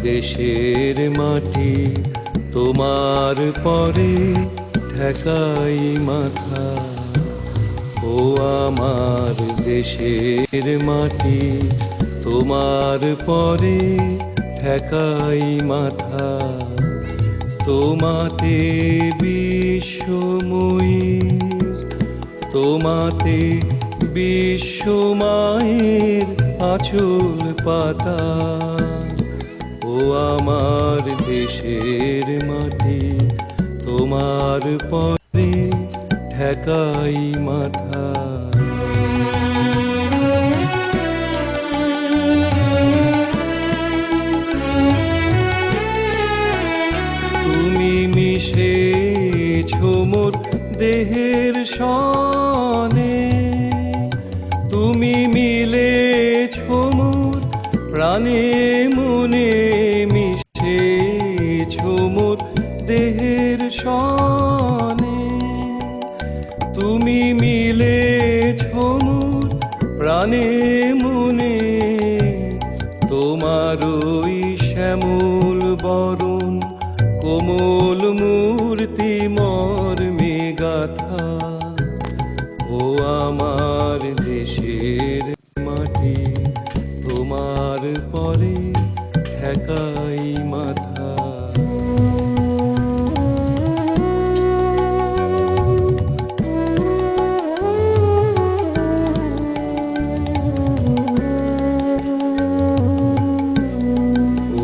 দেশের মাটি তোমার পরে ঠেকাই মাথা। ও আমার দেশের মাটি তোমার পরে ঠেকাই মাথা। তোমাতে বিশ্বময়ীর, তোমাতে বিশ্বমায়ের আঁচল পাতা। ও আমার দেশের মাটি তোমার পরে ঠেকাই মাথা। তুমি মিশেছো মোর দেহের সনে, তুমি মিলেছো মোর প্রাণে মনে। মিশেছো মোর দেহের সনে, তুমি মিলেছো মোর প্রাণে মনে। তোমার ওই শ্যামল বরণ কোমল মূর্তি মর্মে গাথা। ও আমার দেশের মাটি তোমার পরে ঠেকাই মাথা।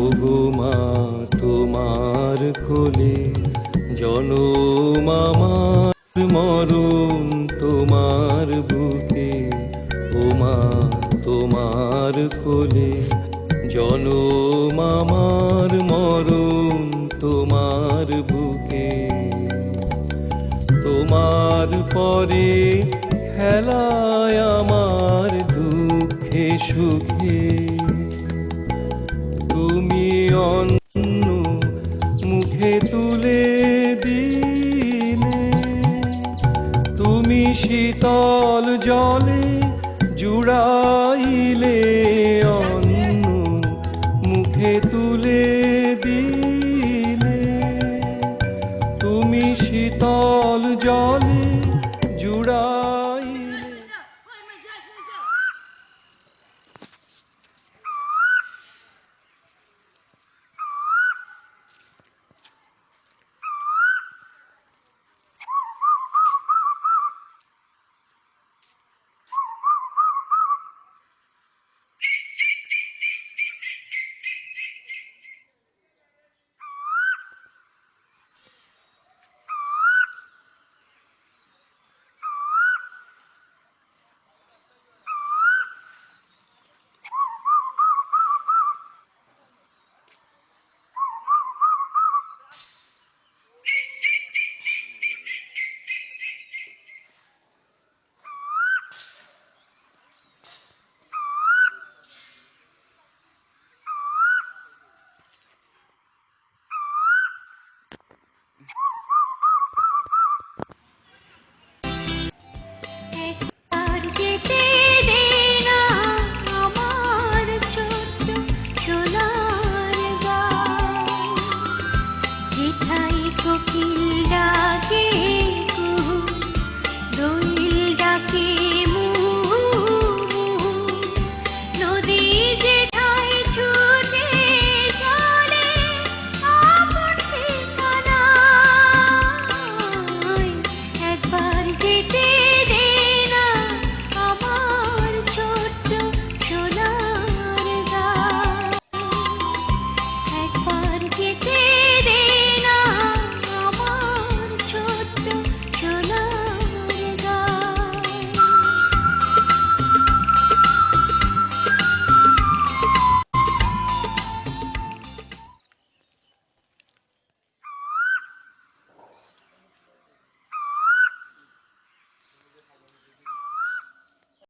ওগো মা তোমার কোলে জনম আমার, মরণ তোমার বুকে। ও মা তোমার কোলে জনম আমার, মরণ তোমার বুকে। তোমার পরে খেলায় আমার দুঃখে সুখে। তুমি অন্য মুখে তুলে দিলে, তুমি শীতল জলে জুড়াইলে। অন্য মুখে তুলে দিলে, তুমি শীতল জলে